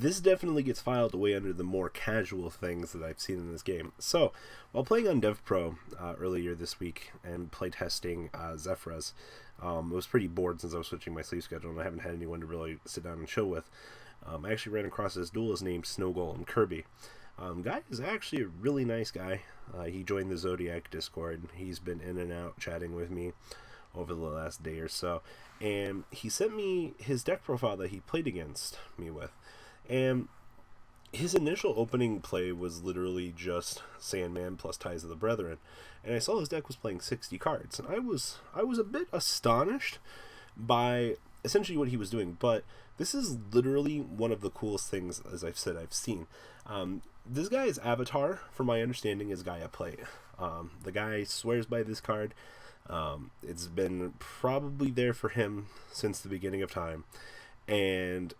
this definitely gets filed away under the more casual things that I've seen in this game. So, while playing on DevPro earlier this week and playtesting Zephrys, I was pretty bored since I was switching my sleep schedule and I haven't had anyone to really sit down and chill with. I actually ran across this duelist named Snow Golem Kirby. Guy is actually a really nice guy. He joined the Zodiac Discord. He's been in and out chatting with me over the last day or so. And he sent me his deck profile that he played against me with. And his initial opening play was literally just Sandman plus Ties of the Brethren. And I saw his deck was playing 60 cards. And I was a bit astonished by essentially what he was doing. But this is literally one of the coolest things, as I've said, I've seen. This guy's avatar, from my understanding, is Gaia Play. The guy swears by this card. It's been probably there for him since the beginning of time. And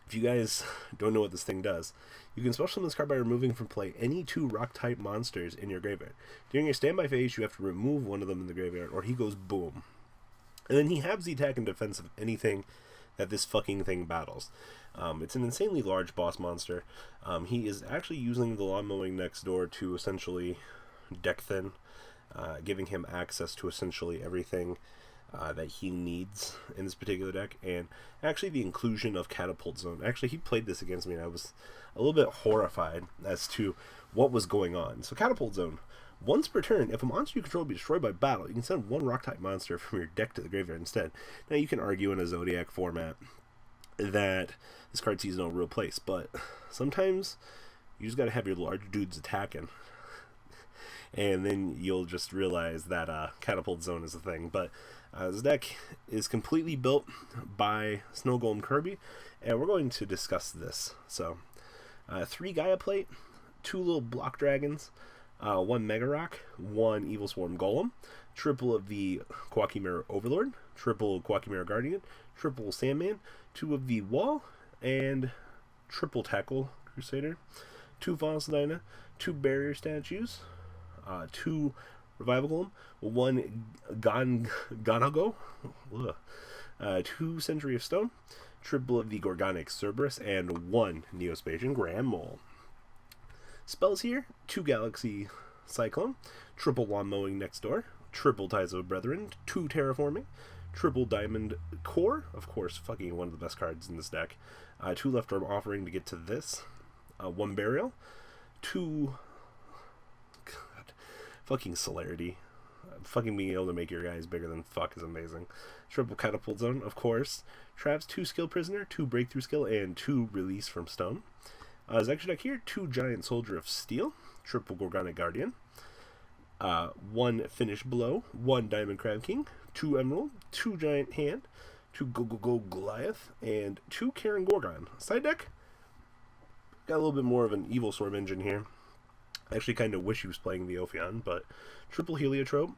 if you guys don't know what this thing does, you can special summon this card by removing from play any 2 rock-type monsters in your graveyard. During your standby phase, you have to remove one of them in the graveyard, or he goes boom. And then he halves the attack and defense of anything that this fucking thing battles. It's an insanely large boss monster. He is actually using the lawn mowing next door to essentially deck thin, giving him access to essentially everything that he needs in this particular deck. And actually the inclusion of Catapult Zone. Actually, he played this against me and I was a little bit horrified as to what was going on. So Catapult Zone. Once per turn, if a monster you control be destroyed by battle, you can send 1 rock-type monster from your deck to the graveyard instead. Now, you can argue in a Zodiac format that this card sees no real place, but sometimes you just gotta have your large dudes attacking. And then you'll just realize that Catapult Zone is a thing. But this deck is completely built by Snow Golem Kirby, and we're going to discuss this. So, 3 Gaia Plate, 2 little block dragons, 1 Mega Rock, 1 Evil Swarm Golem, triple of the Quackymare Overlord, triple Quackymare Guardian, triple Sandman, 2 of the Wall, and triple Tackle Crusader, 2 Fossil Dyna, 2 Barrier Statues, 2 Revival Golem, 1 Gonago, 2 Century of Stone, triple of the Gorgonic Cerberus, and 1 Neospatian Grand Mole. Spells here, 2 Galaxy Cyclone, triple Lawn Mowing Next Door, triple Ties of Brethren, 2 Terraforming, triple Diamond Core, of course, fucking one of the best cards in this deck, 2 Leftover Offering to get to this, 1 Burial, 2... God, fucking Celerity. Fucking being able to make your guys bigger than fuck is amazing. Triple Catapult Zone, of course. Traps, 2 Skill Prisoner, 2 Breakthrough Skill, and 2 Release from Stone. His extra deck here, 2 Giant Soldier of Steel, triple Gorgonic Guardian, 1 Finish Blow, 1 Diamond Crab King, 2 Emerald, 2 Giant Hand, 2 Go Goliath, and 2 Karen Gorgon. Side deck, got a little bit more of an Evil Swarm engine here. I actually kind of wish he was playing the Ophion, but triple Heliotrope,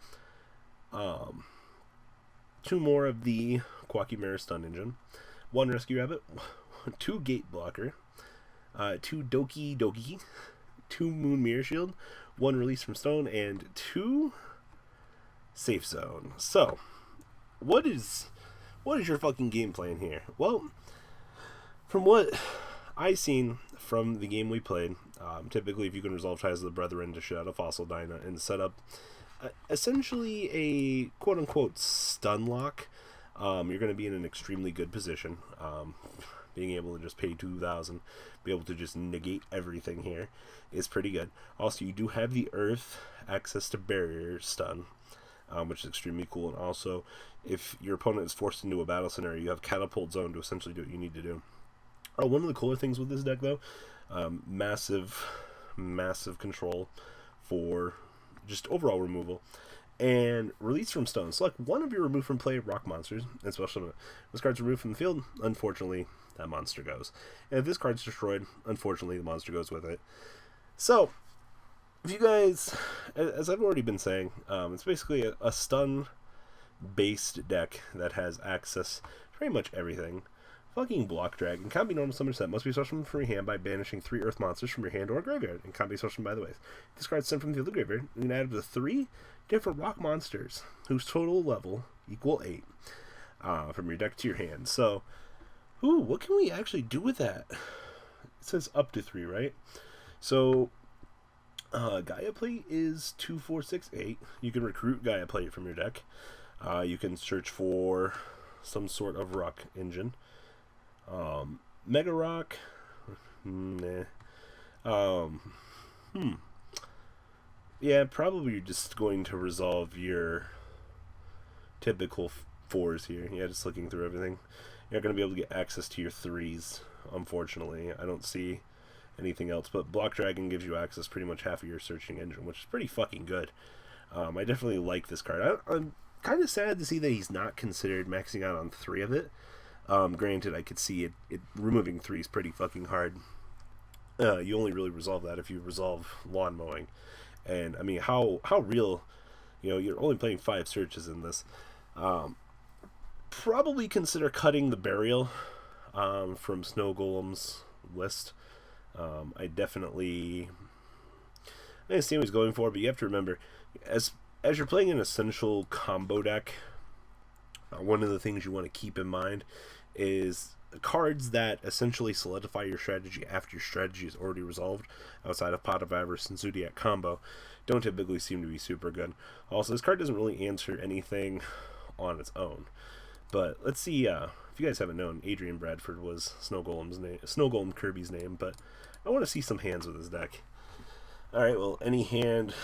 2 more of the Quackymare Stun engine, 1 Rescue Rabbit, 2 Gate Blocker, 2 Doki, 2 Moon Mirror Shield, 1 Release from Stone, and 2 Safe Zone. So, what is your fucking game plan here? Well, from what I've seen from the game we played, typically if you can resolve Ties of the Brethren to shut out a Fossil Dyna and set up essentially a quote-unquote stun lock, you're going to be in an extremely good position. Being able to just pay 2,000, be able to just negate everything here is pretty good. Also, you do have the Earth access to Barrier Stun, which is extremely cool. And also, if your opponent is forced into a battle scenario, you have Catapult Zone to essentially do what you need to do. One of the cooler things with this deck, though, massive control for just overall removal. And Release from Stone. Select one of your remove from play rock monsters, and special summon it. This card's removed from the field, unfortunately, that monster goes. And if this card's destroyed, unfortunately, the monster goes with it. So, if you guys, as I've already been saying, it's basically a stun-based deck that has access to pretty much everything. Fucking Block Dragon. Can't be normal summon set. Must be special from your hand by banishing 3 Earth monsters from your hand or graveyard. And can't be special by the way. This card's sent from the field to graveyard. You can add up to 3 different rock monsters whose total level equal 8 from your deck to your hand. So, Ooh, what can we actually do with that? It says up to 3, right? So, Gaia Plate is 2, 4, 6, 8. You can recruit Gaia Plate from your deck. You can search for some sort of rock engine. Mega Rock. Nah. Yeah, probably you're just going to resolve your typical 4s here. Yeah, just looking through everything. You're not going to be able to get access to your 3s, unfortunately. I don't see anything else, but Block Dragon gives you access pretty much half of your searching engine, which is pretty fucking good. I definitely like this card. I'm kind of sad to see that he's not considered maxing out on 3 of it. Granted, I could see it removing 3 is pretty fucking hard. You only really resolve that if you resolve lawn mowing. And, I mean, how real, you're only playing 5 searches in this. Probably consider cutting the Burial from Snow Golem's list. I understand what he's going for, but you have to remember, as you're playing an essential combo deck, one of the things you want to keep in mind is cards that essentially solidify your strategy after your strategy is already resolved, outside of Pot of Avarice and Zodiac combo, don't typically seem to be super good. Also, this card doesn't really answer anything on its own. But let's see, if you guys haven't known, Adrian Bradford was Snow Golem Kirby's name, but I want to see some hands with this deck. Alright, well, any hand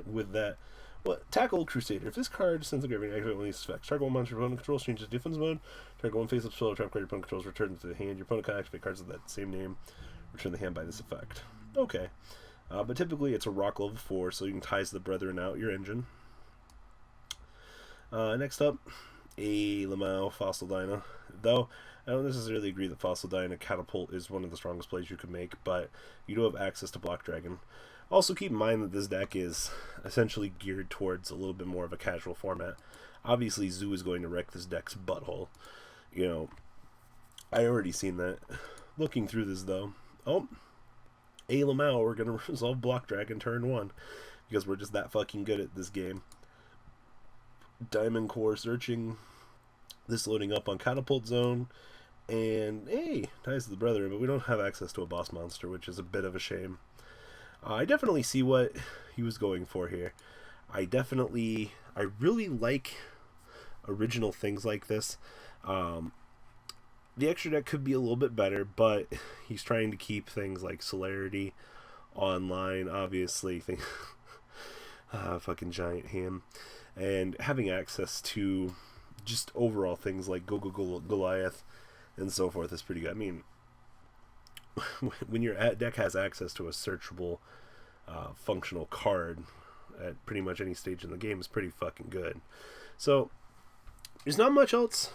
with that. Well, Tackle Crusader. If this card sends a graveyard and activate one of these effects, target one monster your opponent controls changes defense mode. Target one face-up spell or trap card your opponent controls returns to the hand. Your opponent can activate cards of that same name. Return the hand by this effect. Okay. But typically it's a rock level 4, so you can ties the Brethren out your engine. Next up, a Lamau Fossil Dyna. Though, I don't necessarily agree that Fossil Dyna Catapult is one of the strongest plays you could make, but you do have access to Block Dragon. Also, keep in mind that this deck is essentially geared towards a little bit more of a casual format. Obviously, Zoo is going to wreck this deck's butthole. I already seen that. Looking through this, though. Oh, a Lamau, we're going to resolve Block Dragon turn 1. Because we're just that fucking good at this game. Diamond Core searching. This loading up on Catapult Zone. And, hey, ties to the Brethren, but we don't have access to a boss monster, which is a bit of a shame. I definitely see what he was going for here. I really like original things like this. The extra deck could be a little bit better, but he's trying to keep things like Celerity online, obviously. Fucking giant hand. And having access to just overall things like Goliath and so forth is pretty good. I mean, when your deck has access to a searchable functional card at pretty much any stage in the game is pretty fucking good. So there's not much else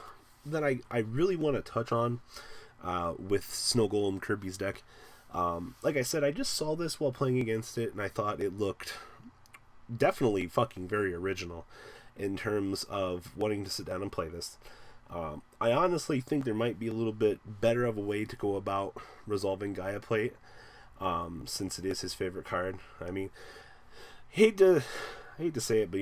that I really want to touch on with Snow Golem Kirby's deck. Like I said, I just saw this while playing against it, and I thought it looked definitely fucking very original in terms of wanting to sit down and play this. I honestly think there might be a little bit better of a way to go about resolving Gaia Plate, since it is his favorite card. I mean, hate to say it, but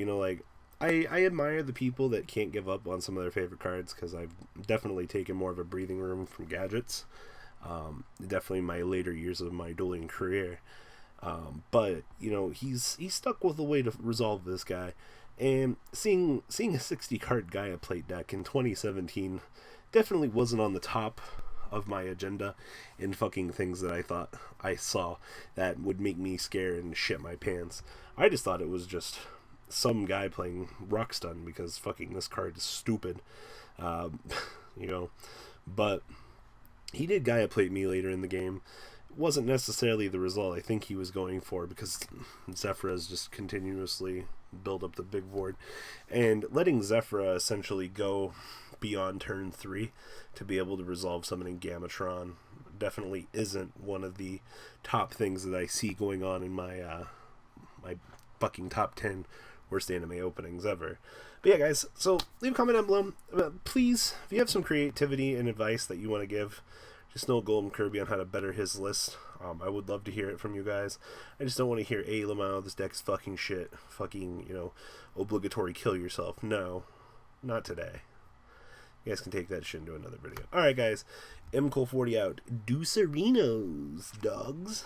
I admire the people that can't give up on some of their favorite cards, because I've definitely taken more of a breathing room from gadgets. Definitely my later years of my dueling career. But he's stuck with a way to resolve this guy. And seeing a 60 card Gaia Plate deck in 2017 definitely wasn't on the top of my agenda in fucking things that I thought I saw that would make me scared and shit my pants. I just thought it was just some guy playing Rockstun because fucking this card is stupid. But he did Gaia Plate me later in the game. It wasn't necessarily the result I think he was going for, because Zephyra's just continuously build up the big board, and letting Zephyra essentially go beyond turn 3 to be able to resolve summoning Gamatron definitely isn't one of the top things that I see going on in my my fucking top 10 worst anime openings ever. But yeah, guys, so leave a comment down below. Please, if you have some creativity and advice that you want to give just Snow Golem Kirby on how to better his list, I would love to hear it from you guys. I just don't want to hear, "Hey, Lamau, this deck's fucking shit. Fucking, obligatory kill yourself." No, not today. You guys can take that shit into another video. Alright, guys. MCole40 out. Deucerinos, dogs.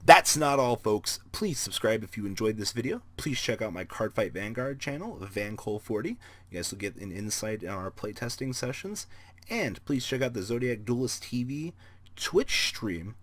That's not all, folks. Please subscribe if you enjoyed this video. Please check out my Cardfight Vanguard channel, VanCole40. You guys will get an insight on our playtesting sessions. And please check out the Zodiac Duelist TV Twitch stream.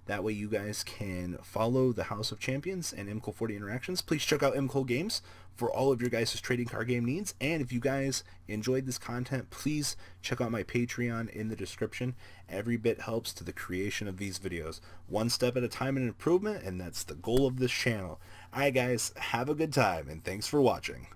That way you guys can follow the House of Champions and MCole40 interactions. Please check out MCole Games for all of your guys' trading card game needs. And if you guys enjoyed this content, please check out my Patreon in the description. Every bit helps to the creation of these videos. One step at a time in improvement, and that's the goal of this channel. Alright guys, have a good time, and thanks for watching.